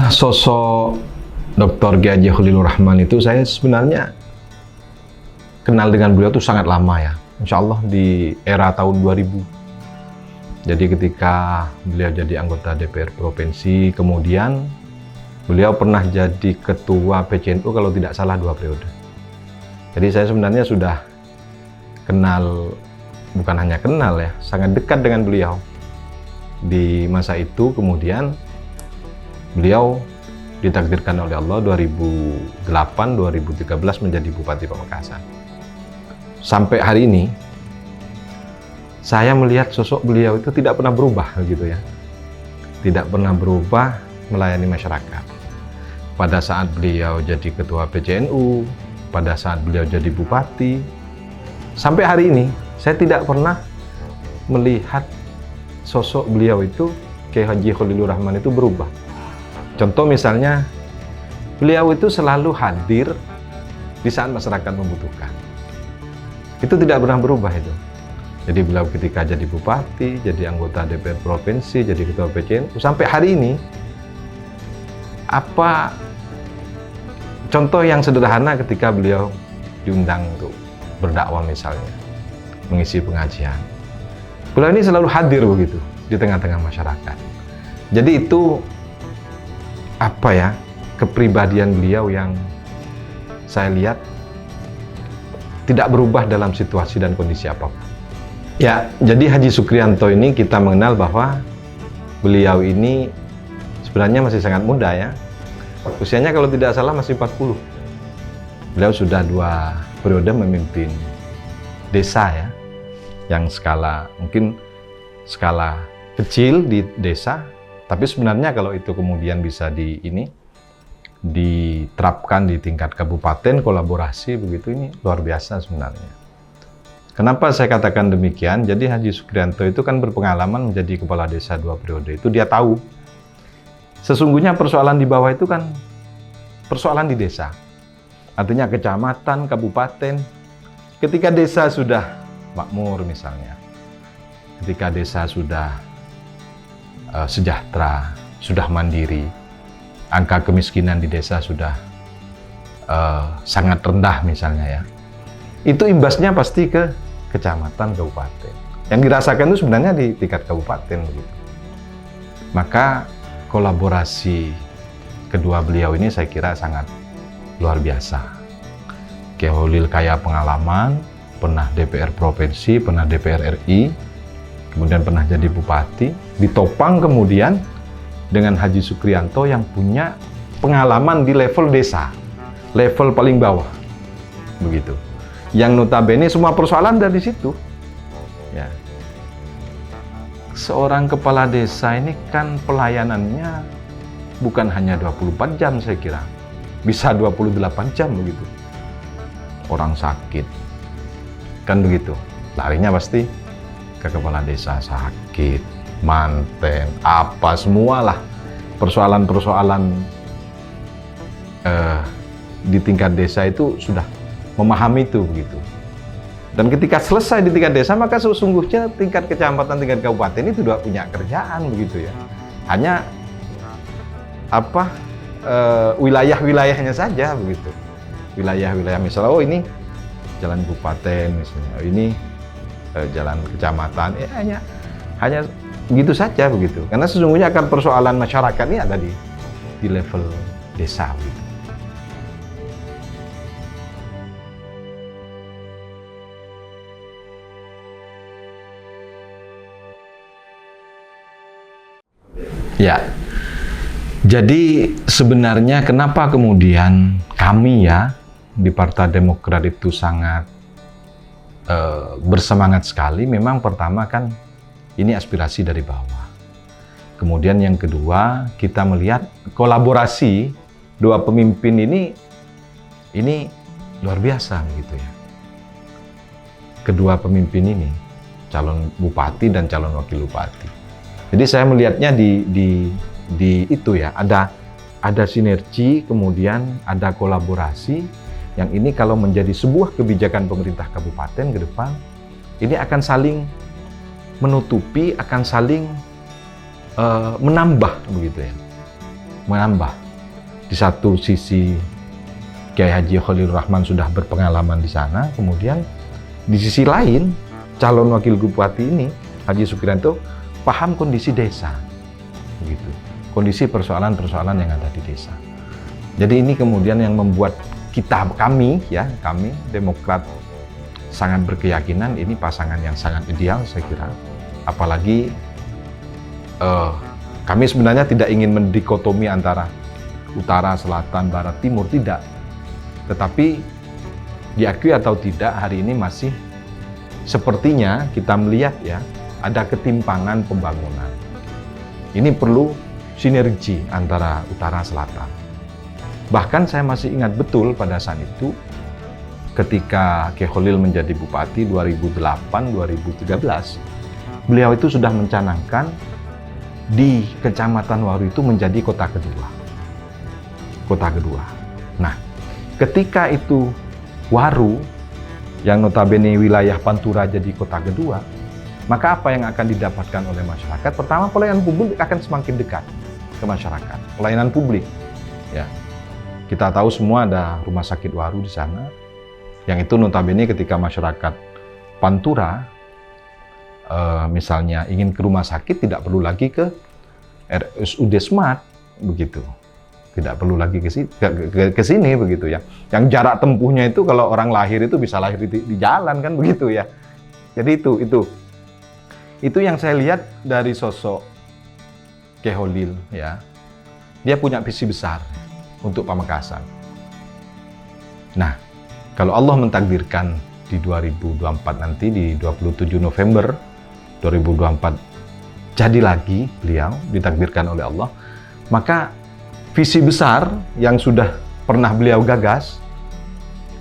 Sosok Dr. Kiai Haji Khalilur Rahman itu saya sebenarnya kenal dengan beliau tuh sangat lama ya. Insya Allah di era tahun 2000. Jadi ketika beliau jadi anggota DPR Provinsi, kemudian beliau pernah jadi ketua PCNU kalau tidak salah 2 periode. Jadi saya sebenarnya sudah kenal, bukan hanya kenal ya, sangat dekat dengan beliau. Di masa itu kemudian beliau ditakdirkan oleh Allah 2008-2013 menjadi Bupati Pamekasan. Sampai hari ini saya melihat sosok beliau itu tidak pernah berubah gitu ya. Tidak pernah berubah melayani masyarakat. Pada saat beliau jadi ketua PCNU, pada saat beliau jadi bupati, sampai hari ini saya tidak pernah melihat sosok beliau itu, Kiai Haji Khalilur Rahman itu berubah. Contoh misalnya, beliau itu selalu hadir di saat masyarakat membutuhkan. Itu tidak pernah berubah itu. Jadi beliau ketika jadi bupati, jadi anggota DPR Provinsi, jadi ketua PCNU, sampai hari ini, apa contoh yang sederhana ketika beliau diundang untuk berdakwah misalnya, mengisi pengajian. Beliau ini selalu hadir begitu di tengah-tengah masyarakat. Jadi itu apa ya, kepribadian beliau yang saya lihat tidak berubah dalam situasi dan kondisi apapun. Ya, jadi Haji Sukriyanto ini kita mengenal bahwa beliau ini sebenarnya masih sangat muda ya. Usianya kalau tidak salah masih 40. Beliau sudah 2 periode memimpin desa ya, yang mungkin skala kecil di desa, tapi sebenarnya kalau itu kemudian bisa diterapkan di tingkat kabupaten, kolaborasi begitu, ini luar biasa sebenarnya. Kenapa saya katakan demikian? Jadi Haji Sukriyanto itu kan berpengalaman menjadi kepala desa 2 periode. Itu dia tahu. Sesungguhnya persoalan di bawah itu kan persoalan di desa. Artinya kecamatan, kabupaten. Ketika desa sudah makmur misalnya, ketika desa sudah sejahtera, sudah mandiri, angka kemiskinan di desa sudah sangat rendah misalnya ya, itu imbasnya pasti ke kecamatan, kabupaten. Yang dirasakan itu sebenarnya di tingkat kabupaten begitu. Maka kolaborasi kedua beliau ini saya kira sangat luar biasa. Kiai Holil kaya pengalaman, pernah DPR Provinsi, pernah DPR RI, kemudian pernah jadi bupati, ditopang kemudian dengan Haji Sukriyanto yang punya pengalaman di level desa, level paling bawah, begitu. Yang notabene semua persoalan dari situ. Ya. Seorang kepala desa ini kan pelayanannya bukan hanya 24 jam saya kira. Bisa 28 jam begitu. Orang sakit. Kan begitu. Larinya pasti ke kepala desa, sakit, manten, apa semualah persoalan-persoalan di tingkat desa itu sudah memahami itu begitu. Dan ketika selesai di tingkat desa, maka sesungguhnya tingkat kecamatan, tingkat kabupaten itu sudah punya kerjaan begitu ya. Hanya wilayah-wilayahnya saja begitu. Wilayah-wilayah misalnya, oh ini jalan kabupaten misalnya, oh ini jalan kecamatan, hanya begitu saja begitu. Karena sesungguhnya akan persoalan masyarakat ini ada di level desa begitu. Ya, jadi sebenarnya kenapa kemudian kami ya di Partai Demokrat itu sangat bersemangat sekali. Memang pertama kan ini aspirasi dari bawah. Kemudian yang kedua, kita melihat kolaborasi 2 pemimpin ini luar biasa gitu ya. Kedua pemimpin ini, calon bupati dan calon wakil bupati. Jadi saya melihatnya di itu ya, ada sinergi, kemudian ada kolaborasi yang ini kalau menjadi sebuah kebijakan pemerintah kabupaten ke depan, ini akan saling menutupi, akan saling menambah begitu ya. menambah. Di satu sisi Kiai Haji Khalilur Rahman sudah berpengalaman di sana, kemudian di sisi lain calon wakil bupati ini Haji Sukriyanto paham kondisi desa, begitu, kondisi persoalan-persoalan yang ada di desa. Jadi ini kemudian yang membuat kami Demokrat sangat berkeyakinan ini pasangan yang sangat ideal, saya kira. Apalagi kami sebenarnya tidak ingin mendikotomi antara utara, selatan, barat, timur, tidak. Tetapi diakui atau tidak, hari ini masih sepertinya kita melihat ya, ada ketimpangan pembangunan. Ini perlu sinergi antara utara, selatan. Bahkan saya masih ingat betul pada saat itu, ketika Kiai Khalil menjadi bupati 2008-2013, beliau itu sudah mencanangkan di Kecamatan Waru itu menjadi kota kedua. Kota kedua. Nah, ketika itu Waru, yang notabene wilayah Pantura jadi kota kedua, maka apa yang akan didapatkan oleh masyarakat? Pertama, pelayanan publik akan semakin dekat ke masyarakat. Pelayanan publik, ya. Kita tahu semua ada rumah sakit Waru di sana, yang itu notabene ketika masyarakat Pantura misalnya ingin ke rumah sakit tidak perlu lagi ke RSUD Smart, begitu. Tidak perlu lagi ke sini begitu ya. Yang jarak tempuhnya itu kalau orang lahir itu bisa lahir di jalan kan begitu ya. Jadi itu yang saya lihat dari sosok Kiai Khalil ya. Dia punya visi besar untuk Pamekasan. Nah, kalau Allah mentakdirkan di 2024 nanti, di 27 November 2024 jadi lagi beliau ditakdirkan oleh Allah, maka visi besar yang sudah pernah beliau gagas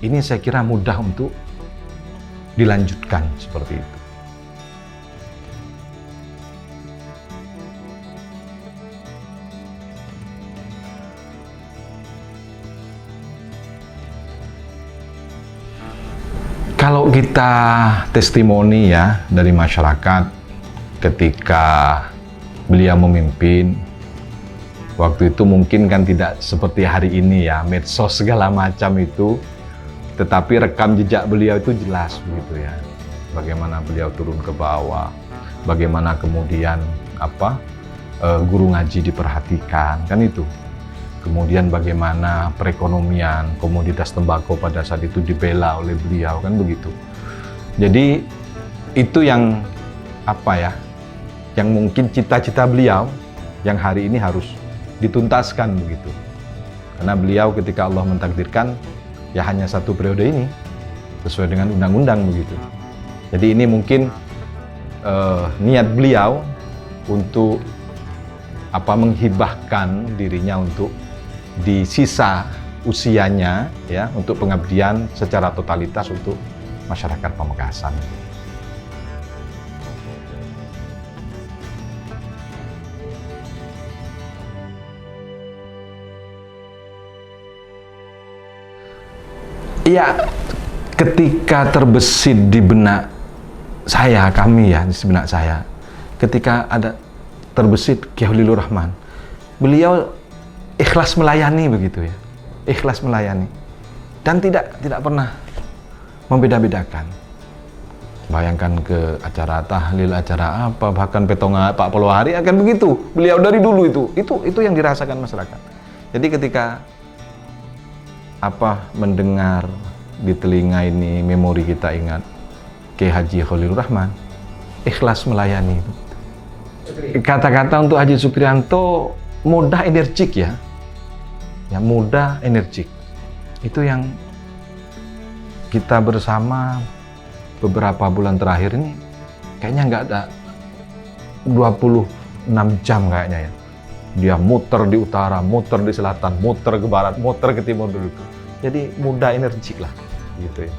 ini saya kira mudah untuk dilanjutkan seperti itu. Kalau kita testimoni ya dari masyarakat ketika beliau memimpin, waktu itu mungkin kan tidak seperti hari ini ya, medsos segala macam itu, tetapi rekam jejak beliau itu jelas begitu ya. Bagaimana beliau turun ke bawah, bagaimana kemudian guru ngaji diperhatikan, kan itu. Kemudian bagaimana perekonomian, komoditas tembakau pada saat itu dibela oleh beliau, kan begitu. Jadi itu yang yang mungkin cita-cita beliau yang hari ini harus dituntaskan begitu. Karena beliau ketika Allah mentakdirkan ya hanya satu periode ini sesuai dengan undang-undang begitu. Jadi ini mungkin niat beliau untuk menghibahkan dirinya untuk di sisa usianya ya untuk pengabdian secara totalitas untuk masyarakat Pamekasan. Ya, ketika terbesit di benak kami ya, di benak saya, ketika ada terbesit Kiai Khalilur Rahman, beliau ikhlas melayani begitu ya, ikhlas melayani dan tidak pernah membeda-bedakan. Bayangkan ke acara tahlil, acara apa, bahkan petongan Pak Polwahari akan begitu. Beliau dari dulu itu yang dirasakan masyarakat. Jadi ketika mendengar di telinga ini, memori kita ingat Kiai Haji Khalilur Rahman, ikhlas melayani. Kata-kata untuk Haji Sukriyanto mudah energik ya, mudah energik. Itu yang kita bersama beberapa bulan terakhir ini kayaknya nggak ada 26 jam kayaknya ya. Dia muter di utara, muter di selatan, muter ke barat, muter ke timur dulu. Jadi mudah energik lah, gitu ya.